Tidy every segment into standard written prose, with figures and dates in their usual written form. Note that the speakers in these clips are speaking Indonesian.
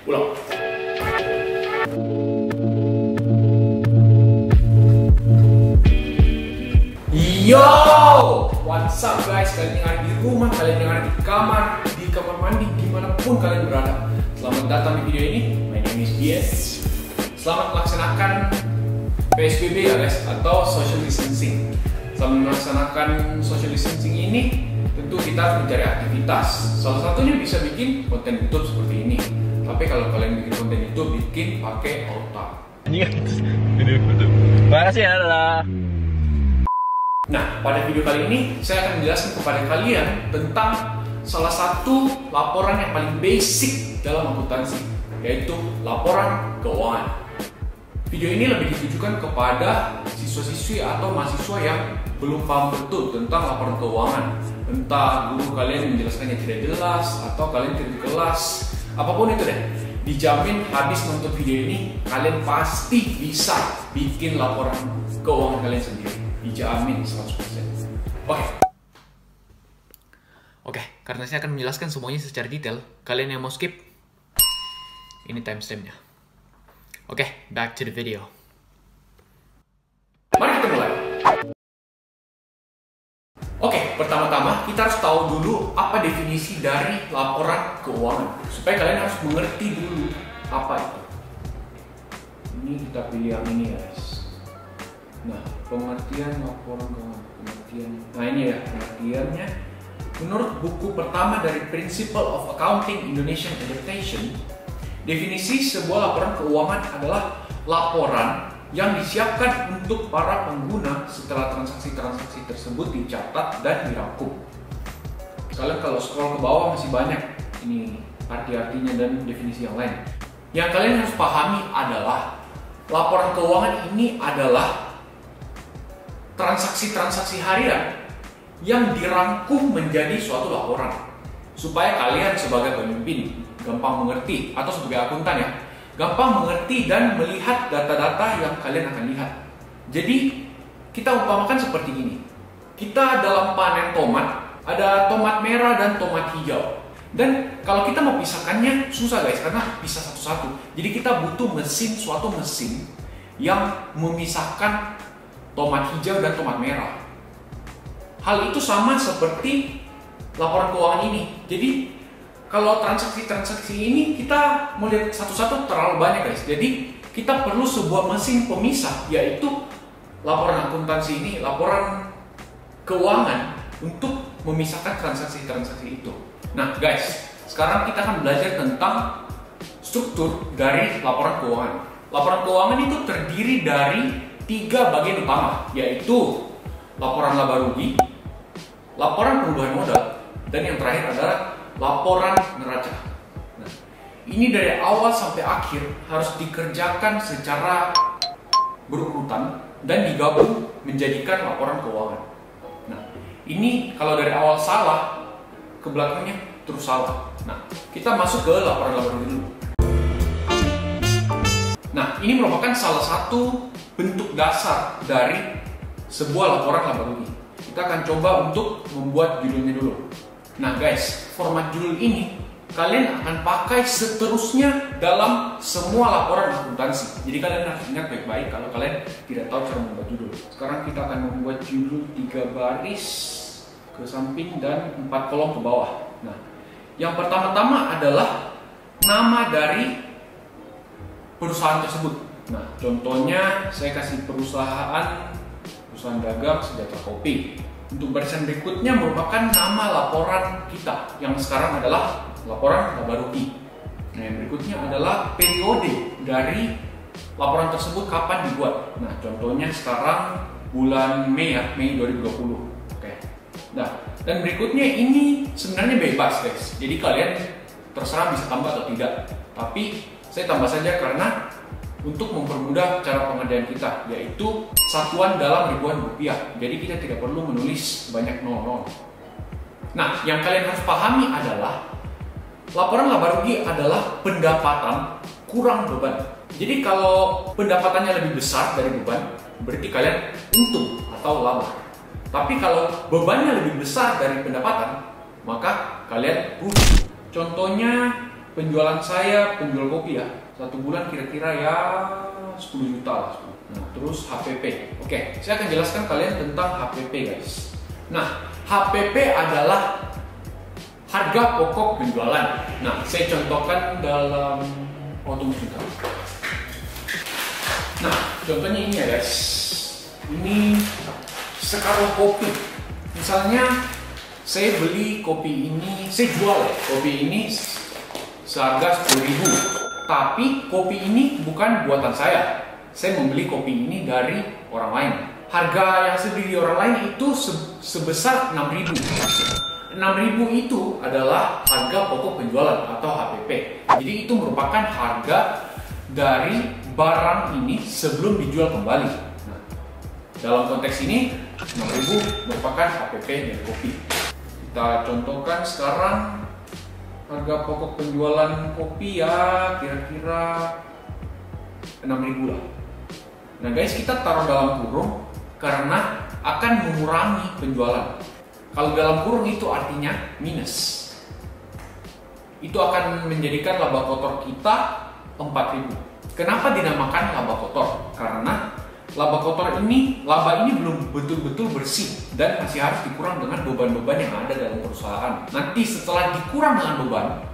Ulang. Yo, what's up guys? Kalian yang ada di rumah, kalian yang ada di kamar mandi, dimanapun kalian berada. Selamat datang di video ini. My name is BS. Selamat melaksanakan PSBB ya guys, atau social distancing. Selamat melaksanakan social distancing ini, tentu kita harus mencari aktivitas. Salah satunya bisa bikin konten YouTube seperti ini. Tapi kalau kalian bikin konten YouTube, bikin pakai otak. Ini makasih ya. Nah, pada video kali ini saya akan menjelaskan kepada kalian tentang salah satu laporan yang paling basic dalam akuntansi, yaitu laporan keuangan. Video ini lebih ditujukan kepada siswa-siswi atau mahasiswa yang belum paham betul tentang laporan keuangan. Entah guru kalian menjelaskannya tidak jelas atau kalian tidak di kelas, apapun itu deh. Dijamin habis nonton video ini kalian pasti bisa bikin laporan keuangan kalian sendiri. Dijamin 100%. Oke, karena saya akan menjelaskan semuanya secara detail, kalian yang mau skip, ini timestampnya. Oke, back to the video. Mari kita mulai. Oke, pertama-tama kita harus tahu dulu apa definisi dari laporan keuangan, supaya kalian harus mengerti dulu apa itu. Ini kita pilih yang ini guys. Nah, pengertian laporan keuangan, nah ini ya pengertiannya. Menurut buku pertama dari Principle of Accounting Indonesian Adaptation, definisi sebuah laporan keuangan adalah laporan yang disiapkan untuk para pengguna setelah transaksi-transaksi tersebut dicatat dan dirangkum. Kalian kalau scroll ke bawah masih banyak ini arti-artinya dan definisi yang lain. Yang kalian harus pahami adalah laporan keuangan ini adalah transaksi-transaksi harian yang dirangkum menjadi suatu laporan supaya kalian sebagai pemimpin gampang mengerti, atau sebagai akuntan ya, gampang mengerti dan melihat data-data yang kalian akan lihat. Jadi kita umpamakan seperti ini. Kita dalam panen tomat, ada tomat merah dan tomat hijau. Dan kalau kita mau pisahkannya susah guys, karena pisah satu-satu. Jadi kita butuh suatu mesin yang memisahkan tomat hijau dan tomat merah. Hal itu sama seperti laporan keuangan ini. Jadi kalau transaksi-transaksi ini kita mau lihat satu-satu terlalu banyak guys. Jadi kita perlu sebuah mesin pemisah, yaitu laporan akuntansi ini, laporan keuangan, untuk memisahkan transaksi-transaksi itu. Nah guys, sekarang kita akan belajar tentang struktur dari laporan keuangan. Laporan keuangan itu terdiri dari 3 bagian utama, yaitu laporan laba rugi, laporan perubahan modal, dan yang terakhir adalah laporan neraca. Nah, ini dari awal sampai akhir harus dikerjakan secara berurutan dan digabung menjadikan laporan keuangan. Nah, ini kalau dari awal salah, ke belakangnya terus salah. Nah, kita masuk ke laporan laba rugi dulu. Nah, ini merupakan salah satu bentuk dasar dari sebuah laporan laba rugi. Kita akan coba untuk membuat judulnya dulu. Nah guys, format judul ini kalian akan pakai seterusnya dalam semua laporan akuntansi. Jadi kalian harus ingat baik-baik kalau kalian tidak tahu cara membuat judul. Sekarang kita akan membuat judul 3 baris ke samping dan 4 kolom ke bawah. Nah, yang pertama-tama adalah nama dari perusahaan tersebut. Nah, contohnya saya kasih perusahaan dagang Sejahtera Kopi. Untuk barisan berikutnya merupakan nama laporan kita, yang sekarang adalah laporan laba rugi. Nah, yang berikutnya adalah periode dari laporan tersebut kapan dibuat. Nah, contohnya sekarang bulan Mei ya, Mei 2020. Oke. Nah, dan berikutnya ini sebenarnya bebas guys. Jadi kalian terserah bisa tambah atau tidak. Tapi saya tambah saja karena untuk mempermudah cara pengerjaan kita, yaitu satuan dalam ribuan rupiah. Jadi kita tidak perlu menulis banyak nol-nol. Nah, yang kalian harus pahami adalah laporan laba rugi adalah pendapatan kurang beban. Jadi kalau pendapatannya lebih besar dari beban, berarti kalian untung atau laba. Tapi kalau bebannya lebih besar dari pendapatan, maka kalian rugi. Contohnya penjualan saya, penjual kopi ya, 1 bulan kira-kira ya 10 juta lah. Nah, terus HPP. Oke, saya akan jelaskan kalian tentang HPP guys. Nah, HPP adalah harga pokok penjualan. Nah, saya contohkan dalam otomotif. Nah, contohnya ini ya guys. Ini sekarang kopi. Misalnya saya beli kopi ini, saya jual ya, kopi ini seharga 10.000. Tapi kopi ini bukan buatan saya. Saya membeli kopi ini dari orang lain. Harga yang saya beli orang lain itu sebesar 6.000. 6.000 itu adalah harga pokok penjualan atau HPP. Jadi itu merupakan harga dari barang ini sebelum dijual kembali. Nah, dalam konteks ini 6.000 merupakan HPP dari kopi. Kita contohkan sekarang harga pokok penjualan kopi ya kira-kira 6.000 lah. Nah guys, kita taruh dalam kurung karena akan mengurangi penjualan. Kalau dalam kurung itu artinya minus. Itu akan menjadikan laba kotor kita 4.000. Kenapa dinamakan laba kotor? Karena laba ini belum betul-betul bersih dan masih harus dikurang dengan beban-beban yang ada dalam perusahaan. Nanti setelah dikurang dengan beban,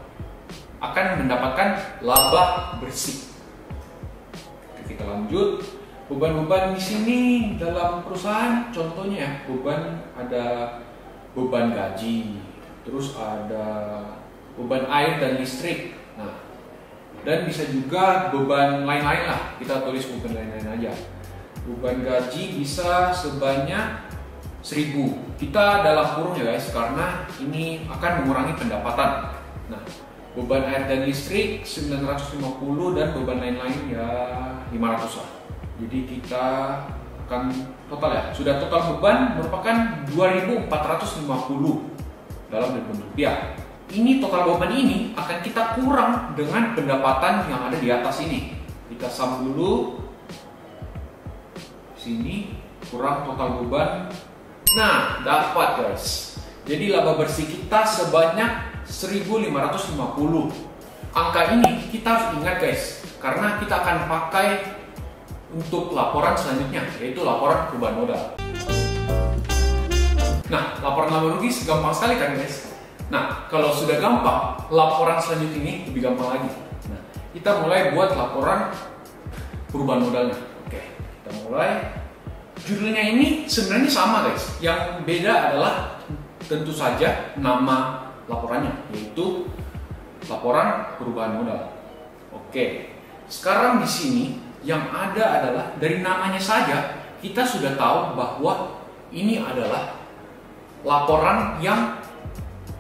akan mendapatkan laba bersih. Oke, kita lanjut. Beban-beban di sini dalam perusahaan, contohnya ya, ada beban gaji, terus ada beban air dan listrik. Nah, dan bisa juga beban lain-lain lah. Kita tulis beban lain-lain aja. Beban gaji bisa sebanyak 1.000. Kita dalam kurung ya guys, karena ini akan mengurangi pendapatan. Nah, beban air dan listrik 950 dan beban lain-lain ya 500 lah. Jadi kita akan total ya, sudah total beban merupakan 2.450 dalam rupiah. Ini total beban ini akan kita kurang dengan pendapatan yang ada di atas ini. Kita sum dulu. Sini kurang total beban. Nah, dapat guys. Jadi laba bersih kita sebanyak 1.550. Angka ini kita harus ingat guys, karena kita akan pakai untuk laporan selanjutnya, yaitu laporan perubahan modal. Nah, laporan laba rugi gampang sekali kan guys. Nah, kalau sudah gampang, laporan selanjutnya ini lebih gampang lagi. Nah, kita mulai buat laporan perubahan modalnya. Oke, kita mulai. Judulnya ini sebenarnya sama guys. Yang beda adalah tentu saja nama laporannya, yaitu laporan perubahan modal. Oke, sekarang di sini yang ada adalah dari namanya saja kita sudah tahu bahwa ini adalah laporan yang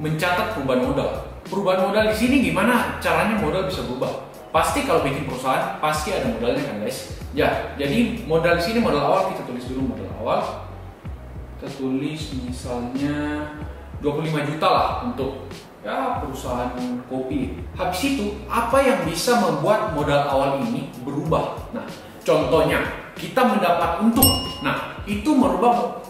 mencatat perubahan modal. Perubahan modal di sini gimana caranya modal bisa berubah? Pasti kalau bikin perusahaan pasti ada modalnya kan guys. Ya, jadi modal di sini modal awal kita tulis dulu modal awal. Kita tulis misalnya 25 juta lah untuk ya perusahaan kopi. Habis itu apa yang bisa membuat modal awal ini berubah? Nah, contohnya kita mendapat untung. Nah, itu merubah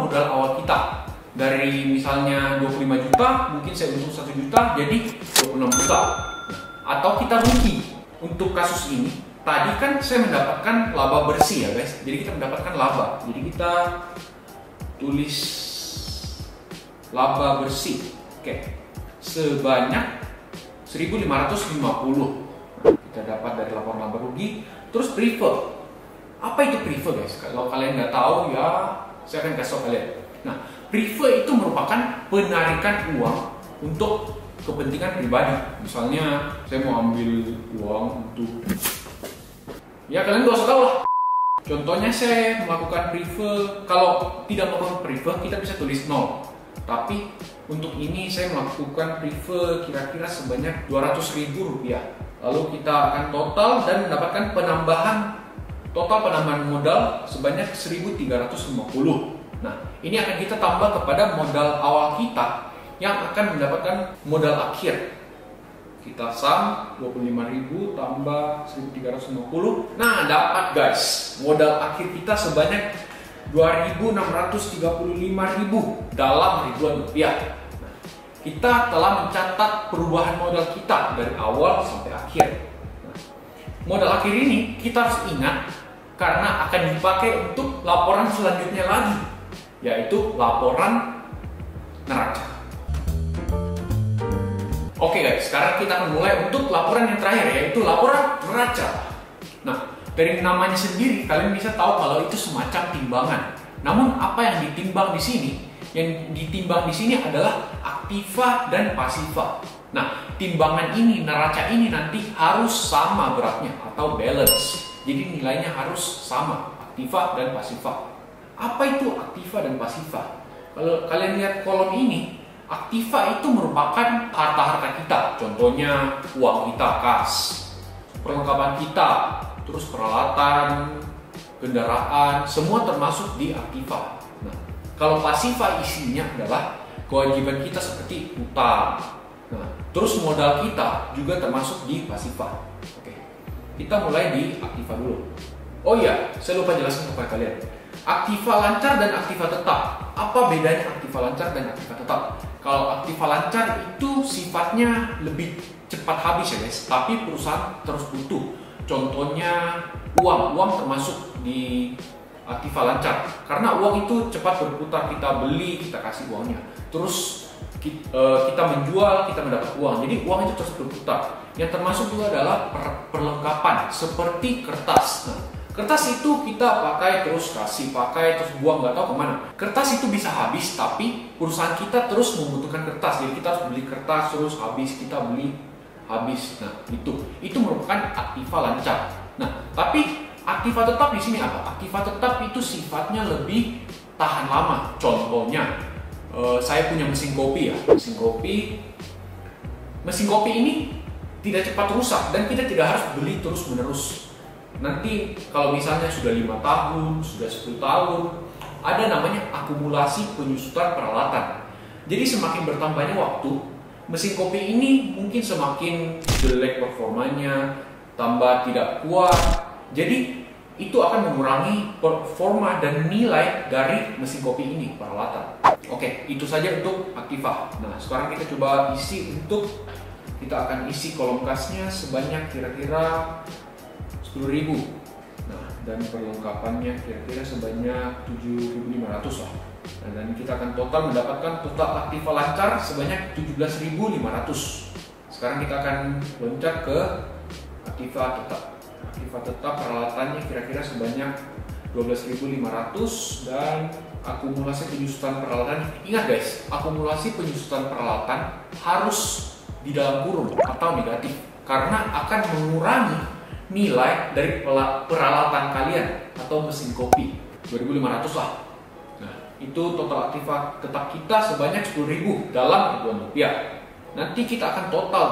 modal awal kita. Dari misalnya 25 juta, mungkin saya untung 1 juta jadi 26 juta. Atau kita rugi. Untuk kasus ini, tadi kan saya mendapatkan laba bersih ya guys. Jadi kita mendapatkan laba. Jadi kita tulis laba bersih. Oke. Sebanyak 1.550. Kita dapat dari laporan laba rugi. Terus prefer. Apa itu prefer guys? Kalau kalian nggak tahu ya, saya akan kasih tahu kalian. Nah, prefer itu merupakan penarikan uang untuk kepentingan pribadi. Misalnya saya mau ambil uang untuk, ya kalian gak usah tahu lah. Contohnya saya melakukan prefer. Kalau tidak melakukan prefer kita bisa tulis 0. Tapi untuk ini saya melakukan prefer kira-kira sebanyak 200.000 rupiah. Lalu kita akan total dan mendapatkan total penambahan modal sebanyak 1.350. Nah, ini akan kita tambah kepada modal awal kita yang akan mendapatkan modal akhir. Kita sum 25.000 tambah 1.350. Nah, dapat guys. Modal akhir kita sebanyak 2.635.000 dalam ribuan rupiah. Nah, kita telah mencatat perubahan modal kita dari awal sampai akhir. Nah, modal akhir ini kita harus ingat karena akan dipakai untuk laporan selanjutnya lagi, yaitu laporan neraca. Oke guys, sekarang kita akan mulai untuk laporan yang terakhir, yaitu laporan neraca. Nah, dari namanya sendiri kalian bisa tahu kalau itu semacam timbangan. Namun apa yang ditimbang di sini? Yang ditimbang di sini adalah aktiva dan pasiva. Nah, timbangan ini, neraca ini nanti harus sama beratnya atau balance. Jadi nilainya harus sama, aktiva dan pasiva. Apa itu aktiva dan pasiva? Kalau kalian lihat kolom ini, aktiva itu merupakan harta-harta kita. Contohnya uang kita, kas, perlengkapan kita, terus peralatan, kendaraan, semua termasuk di aktiva. Nah, kalau pasiva isinya adalah kewajiban kita seperti utang. Nah, terus modal kita juga termasuk di pasiva. Oke, kita mulai di aktiva dulu. Oh iya, saya lupa jelasin kepada kalian. Aktiva lancar dan aktiva tetap. Apa bedanya aktiva lancar dan aktiva tetap? Kalau aktiva lancar itu sifatnya lebih cepat habis ya guys, tapi perusahaan terus butuh. Contohnya uang termasuk di aktiva lancar. Karena uang itu cepat berputar, kita beli, kita kasih uangnya. Terus kita menjual, kita mendapat uang. Jadi uang itu terus berputar. Yang termasuk juga adalah perlengkapan seperti kertas. Nah, kertas itu kita pakai terus pakai terus buang, nggak tahu kemana. Kertas itu bisa habis, tapi perusahaan kita terus membutuhkan kertas. Jadi kita harus beli kertas terus habis, kita beli habis. Nah, itu merupakan aktiva lancar. Nah, tapi aktiva tetap di sini apa? Aktiva tetap itu sifatnya lebih tahan lama. Contohnya, saya punya mesin kopi ya. Mesin kopi ini tidak cepat rusak dan kita tidak harus beli terus menerus. Nanti kalau misalnya sudah 5 tahun, sudah 10 tahun, ada namanya akumulasi penyusutan peralatan. Jadi semakin bertambahnya waktu, mesin kopi ini mungkin semakin jelek performanya, tambah tidak kuat. Jadi itu akan mengurangi performa dan nilai dari mesin kopi ini, peralatan. Oke, itu saja untuk aktiva. Nah, sekarang kita coba kita akan isi kolom kasnya sebanyak kira-kira 10.000. Nah, dan perlengkapannya kira-kira sebanyak 7.500 lah. Nah, dan kita akan total mendapatkan total aktiva lancar sebanyak 17.500. Sekarang kita akan loncat ke aktiva tetap. Aktiva tetap peralatannya kira-kira sebanyak 12.500 dan akumulasi penyusutan peralatan. Ingat guys, akumulasi penyusutan peralatan harus di dalam kurung atau negatif karena akan mengurangi nilai dari peralatan kalian atau mesin kopi 2.500 lah. Nah, itu total aktiva tetap kita sebanyak 10.000 dalam ribuan rupiah. Nanti kita akan total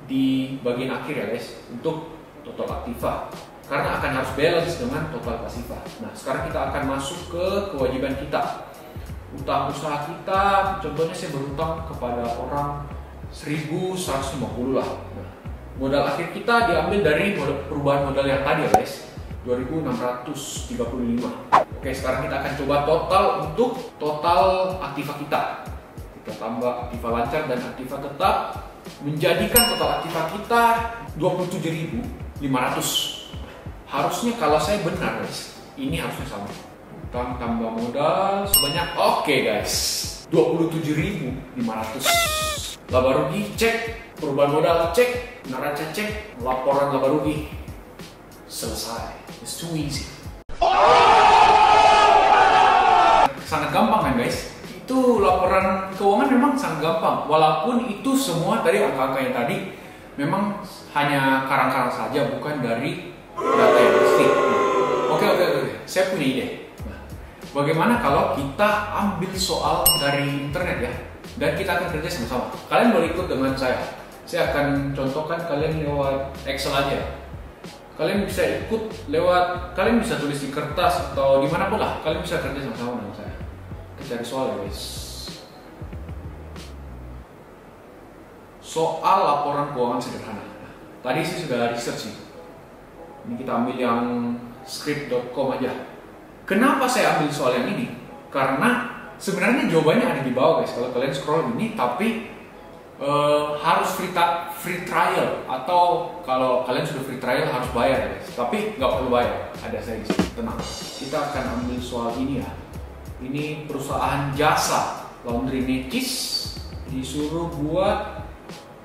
di bagian akhir ya guys untuk total aktiva karena akan harus balance dengan total pasiva. Nah, sekarang kita akan masuk ke kewajiban kita. Utang usaha kita, contohnya saya berutang kepada orang 1.150 lah. Nah, modal akhir kita diambil dari perubahan modal yang tadi ya guys, 2.635. Oke, sekarang kita akan coba total untuk total aktiva kita. Kita tambah aktiva lancar dan aktiva tetap menjadikan total aktiva kita 27.500. Harusnya kalau saya benar guys, ini harusnya sama. Utang tambah modal sebanyak, oke guys, 27.500. Laba rugi cek, perubahan modal cek, neraca cek, laporan laba rugi selesai. It's too easy. Sangat gampang kan guys? Itu laporan keuangan memang sangat gampang. Walaupun itu semua dari angka-angka yang tadi memang hanya karang-karang saja, bukan dari data yang pasti. Oke. Saya punya ide. Nah, bagaimana kalau kita ambil soal dari internet ya? Dan kita akan kerja sama-sama. Kalian boleh ikut dengan saya. Saya akan contohkan kalian lewat Excel aja. Kalian bisa ikut kalian bisa tulis di kertas atau dimanapun lah. Kalian bisa kerja sama-sama dengan saya. Kita cari soal ya guys. Soal laporan keuangan sederhana. Nah, tadi sih sudah research sih. Ini kita ambil yang script.com aja. Kenapa saya ambil soal yang ini? Karena sebenarnya jawabannya ada di bawah guys. Kalau kalian scroll ini, tapi harus free trial, atau kalau kalian sudah free trial harus bayar ya guys. Tapi nggak perlu bayar, ada saya di sini, tenang. Kita akan ambil soal ini ya. Ini perusahaan jasa laundry Necis disuruh buat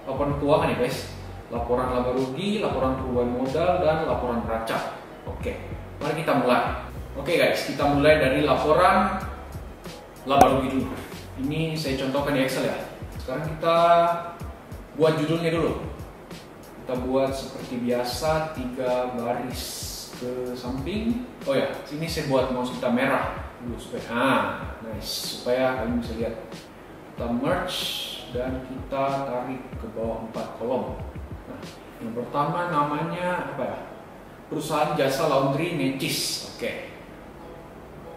laporan keuangan ya guys. Laporan laba rugi, laporan perubahan modal, dan laporan neraca. Oke, mari kita mulai. Oke guys, kita mulai dari laporan laba rugi dulu. Ini saya contohkan di Excel ya. Sekarang kita buat judulnya dulu. Kita buat seperti biasa 3 baris ke samping. Oh ya, sini saya buat mouse kita merah dulu supaya nice, supaya kalian bisa lihat. Kita merge dan kita tarik ke bawah 4 kolom. Nah, yang pertama namanya apa ya? Perusahaan jasa laundry Necis. Oke.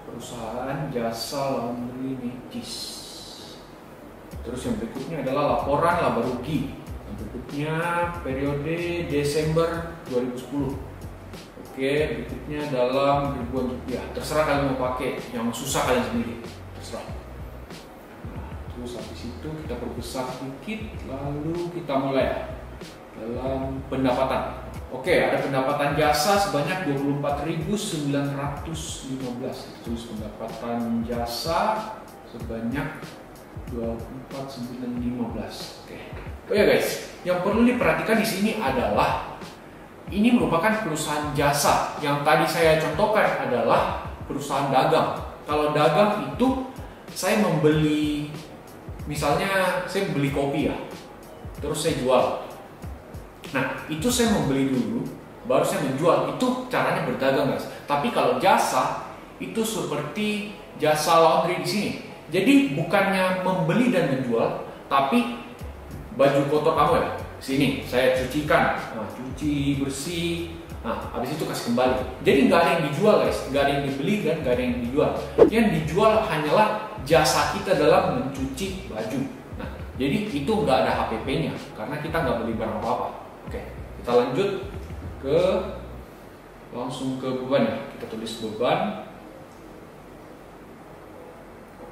Perusahaan jasa laundry Necis. Terus yang berikutnya adalah laporan laba rugi. Yang berikutnya periode Desember 2010. Oke, berikutnya dalam ribuan rupiah. Terserah kalian mau pakai, yang susah kalian sendiri. Terserah. Nah, terus habis itu kita perbesar sedikit, lalu kita mulai ya. Dalam pendapatan. Oke, ada pendapatan jasa sebanyak 24.915. Terus pendapatan jasa sebanyak 24.915. Oke. Oh ya guys, yang perlu diperhatikan di sini adalah ini merupakan perusahaan jasa. Yang tadi saya contohkan adalah perusahaan dagang. Kalau dagang itu saya membeli, misalnya saya beli kopi ya, terus saya jual. Nah, itu saya membeli dulu, baru saya menjual. Itu caranya berdagang guys. Tapi kalau jasa itu seperti jasa laundry di sini. Jadi bukannya membeli dan menjual, tapi baju kotor kamu ya, sini saya cucikan, cuci bersih. Nah, habis itu kasih kembali. Jadi nggak ada yang dijual guys, nggak ada yang dibeli dan nggak ada yang dijual. Yang dijual hanyalah jasa kita dalam mencuci baju. Nah, jadi itu nggak ada HPP-nya karena kita nggak beli barang apa-apa. Oke, kita lanjut langsung ke beban ya. Kita tulis beban.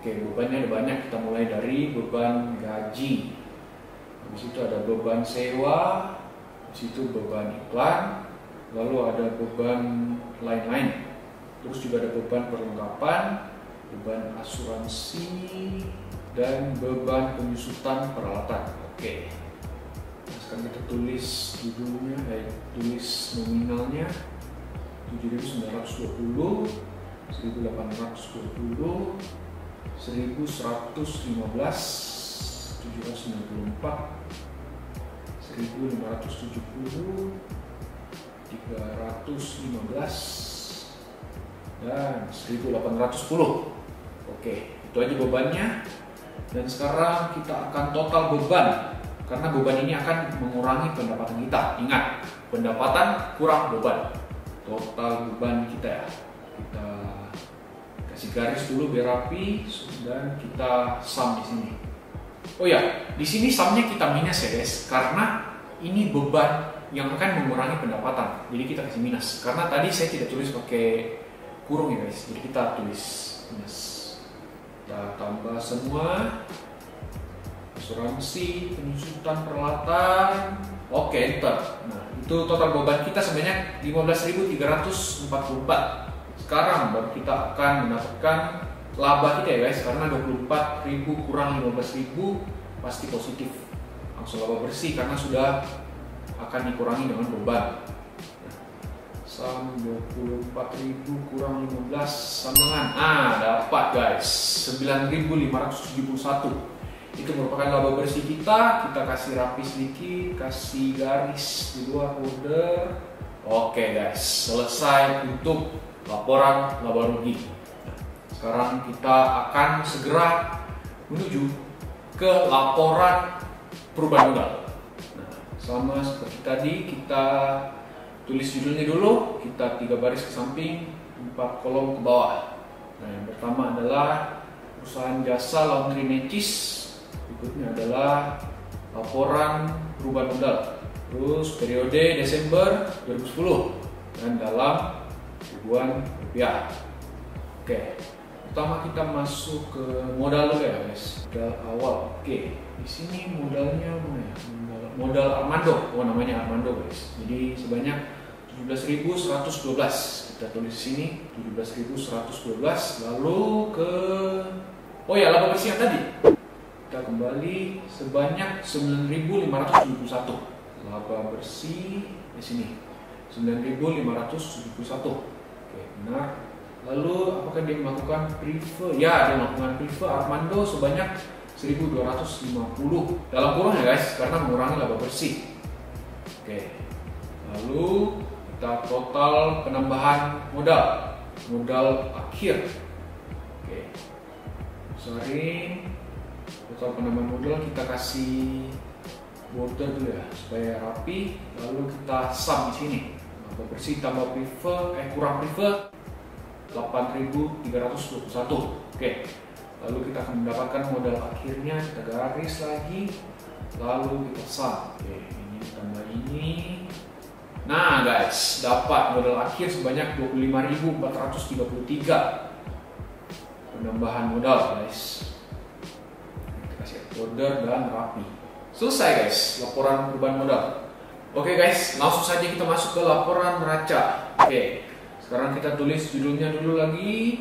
Oke, bebannya ada banyak. Kita mulai dari beban gaji. Habis itu ada beban sewa. Habis itu beban iklan. Lalu ada beban lain-lain. Terus juga ada beban perlengkapan, beban asuransi, dan beban penyusutan peralatan. Oke. Sekarang kita tulis judulnya, tulis nominalnya 7.920, 1.820, 1.115, 794, 1.570, 315, dan 1.810. Oke, itu aja bebannya. Dan sekarang kita akan total beban. Karena beban ini akan mengurangi pendapatan kita. Ingat, pendapatan kurang beban. Total beban kita ya. Kita kasih garis dulu biar rapi dan kita sum di sini. Oh ya, di sini sumnya kita minus ya guys, karena ini beban yang akan mengurangi pendapatan. Jadi kita kasih minus. Karena tadi saya tidak tulis pakai kurung ya guys. Jadi kita tulis minus. Kita tambah semua. Asuransi, penyusutan peralatan. Oke, enter. Nah, itu total beban kita sebanyak 15.344. Sekarang baru kita akan mendapatkan laba kita ya guys, karena 24.000 kurang 15.000 pasti positif. Langsung laba bersih karena sudah akan dikurangi dengan beban. Sum 24.000 kurang 15 sambungan. Dapat guys, 9.571. Itu merupakan laba bersih kita. Kita kasih rapi sedikit, kasih garis di luar border. Oke guys, selesai untuk laporan laba rugi. Sekarang kita akan segera menuju ke laporan perubahan modal. Nah, sama seperti tadi, kita tulis judulnya dulu. Kita 3 baris ke samping, 4 kolom ke bawah. Nah, yang pertama adalah perusahaan jasa laundry Necis. Berikutnya adalah laporan perubahan modal. Terus periode Desember 2010 dan dalam ribuan rupiah. Oke, Pertama kita masuk ke modal dulu ya guys. Modal awal. Oke, di sini modalnya mana ya? Modal Armando. Oh, namanya Armando guys. Jadi sebanyak 17.112. Kita tulis sini 17.112. Lalu ke laba bersih yang tadi. Kita kembali sebanyak 9.571. Laba bersih di sini 9.571. Oke, benar. Lalu apakah dia melakukan prefer? Ya, dia melakukan prefer Armando sebanyak 1.250 dalam kurung ya guys, karena mengurangi laba bersih. Oke. Lalu kita total penambahan modal akhir. Oke. Besarin total penambahan modal, kita kasih border dulu ya supaya rapi. Lalu kita sum di sini. Laba bersih tambah prefer kurang prefer 8.321. Oke. Lalu kita akan mendapatkan modal akhirnya, kita garis lagi, lalu kita sum. Oke, ini tambah ini. Nah guys, dapat modal akhir sebanyak 25.433 penambahan modal guys. Kita kasih order dan rapi. Selesai guys, laporan perubahan modal. Oke guys, langsung saja kita masuk ke laporan neraca. Oke. Sekarang kita tulis judulnya dulu lagi.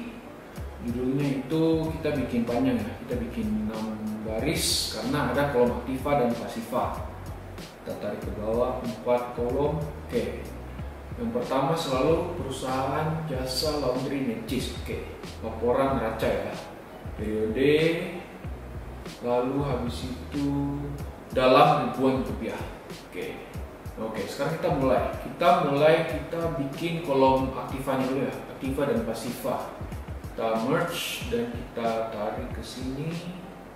Judulnya itu kita bikin panjang ya. Kita bikin 6 garis karena ada kolom aktiva dan pasiva. Kita tarik ke bawah 4 kolom. Oke. Yang pertama selalu perusahaan jasa laundry Necis. Oke. Laporan neraca ya. Periode. Lalu habis itu dalam ribuan rupiah. Oke. Oke, sekarang kita mulai kita bikin kolom aktivanya dulu ya, aktiva dan pasiva. Kita merge dan kita tarik ke sini.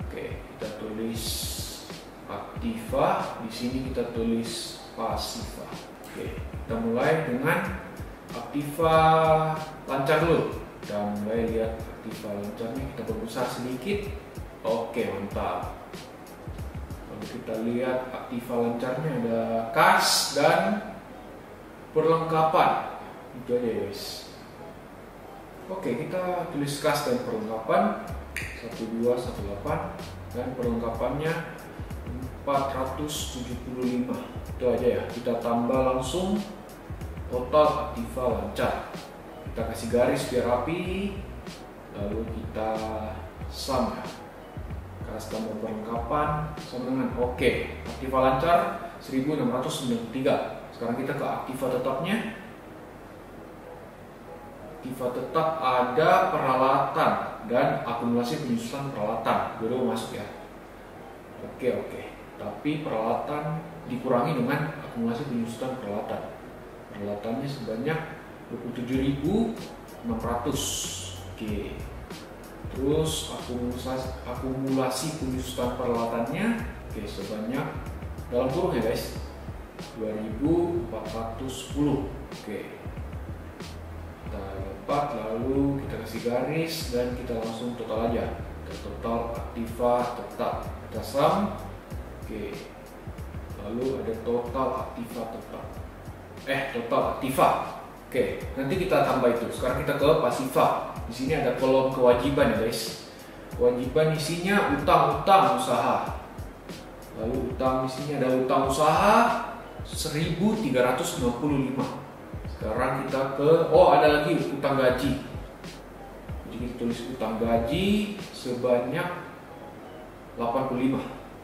Oke, kita tulis aktiva, di sini kita tulis pasiva. Oke, kita mulai dengan aktiva lancar dulu. Kita mulai lihat aktiva lancarnya, kita perbesar sedikit. Oke, mantap. Lalu kita lihat aktiva lancarnya ada kas dan perlengkapan. Itu aja guys. Oke, kita tulis kas dan perlengkapan 1218 dan perlengkapannya 475. Itu aja ya. Kita tambah langsung total aktiva lancar. Kita kasih garis biar rapi. Lalu kita sum ya. Kas tambah perlengkapan sama dengan oke. Aktiva lancar 1693. Sekarang kita ke aktiva tetapnya. Aktiva tetap ada peralatan dan akumulasi penyusutan peralatan. Dulu masuk ya. Oke. Tapi peralatan dikurangi dengan akumulasi penyusutan peralatan. Peralatannya sebanyak 27.600. Oke. Terus akumulasi penyusutan peralatannya sebanyak dalam kurung ya guys 2.410. Oke. Kita dapat, lalu kita kasih garis dan kita langsung total aja. Kita total aktiva tetap. Kita sum. Oke. Lalu ada total aktiva tetap. Total aktiva. Oke, nanti kita tambah itu. Sekarang kita ke pasiva. Di sini ada kolom kewajiban ya guys. Kewajiban isinya utang usaha. Lalu utang di sini ada utang usaha 1.395. Sekarang kita ke ada lagi utang gaji. Jadi kita tulis utang gaji sebanyak 85.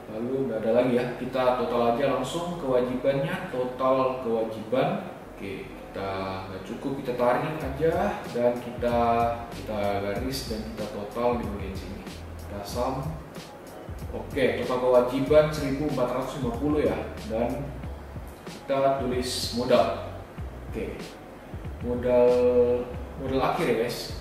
Lalu nggak ada lagi ya. Kita total aja langsung kewajibannya, total kewajiban. Oke. Kita nggak cukup, kita tarik aja dan kita garis dan kita total di bagian sini. Kita sum. Oke, total kewajiban 1.450 ya, dan kita tulis modal. Oke, modal akhir ya guys.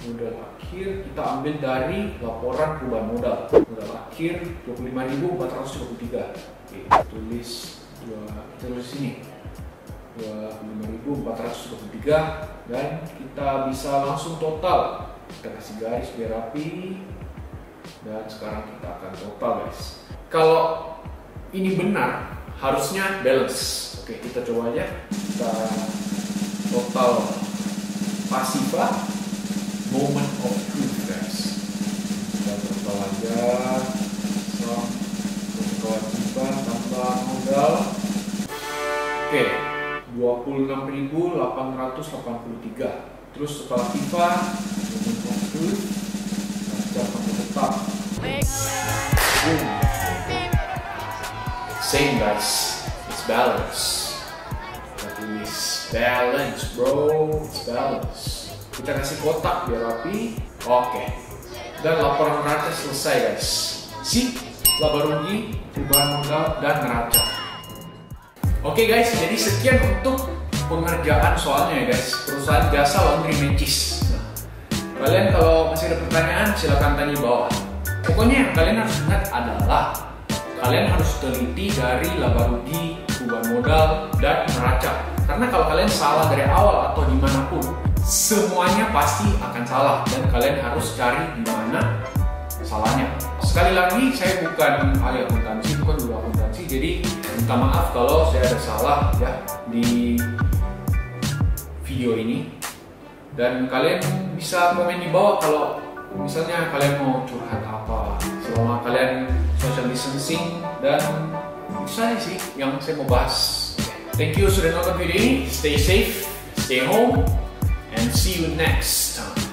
Modal akhir kita ambil dari laporan perubahan modal. Modal akhir 25.423. Oke, kita tulis sini 25.423 dan kita bisa langsung total. Kita kasih garis biar rapi dan sekarang kita akan total guys. Kalau ini benar harusnya balance. Oke, kita coba aja. Kita total pasiva moment of truth. dan total aja kewajiban tambah modal. Oke, 26.883. Terus setelah FIFA tetap same guys, it's balance. It's balance bro, it's balance. Kita kasih kotak biar rapi. Oke, dan laporan neraca selesai guys. Sip, laba rugi, perubahan modal, dan neraca. Oke guys, jadi sekian untuk pengerjaan soalnya ya guys, perusahaan jasa laundry Mencis. Nah, kalian kalau masih ada pertanyaan silahkan tanya di bawah. Pokoknya yang kalian harus ingat adalah kalian harus teliti dari laba rugi, perubahan modal, dan neraca. Karena kalau kalian salah dari awal atau dimanapun, semuanya pasti akan salah dan kalian harus cari di mana salahnya. Sekali lagi, saya bukan ahli akuntansi, bukan guru akuntansi, jadi minta maaf kalau saya ada salah ya di video ini. Dan kalian bisa komen di bawah kalau misalnya kalian mau curhat apa selama kalian social distancing, dan itu saja sih yang saya mau bahas. Thank you sudah nonton video ini. Stay safe, stay home, and see you next time.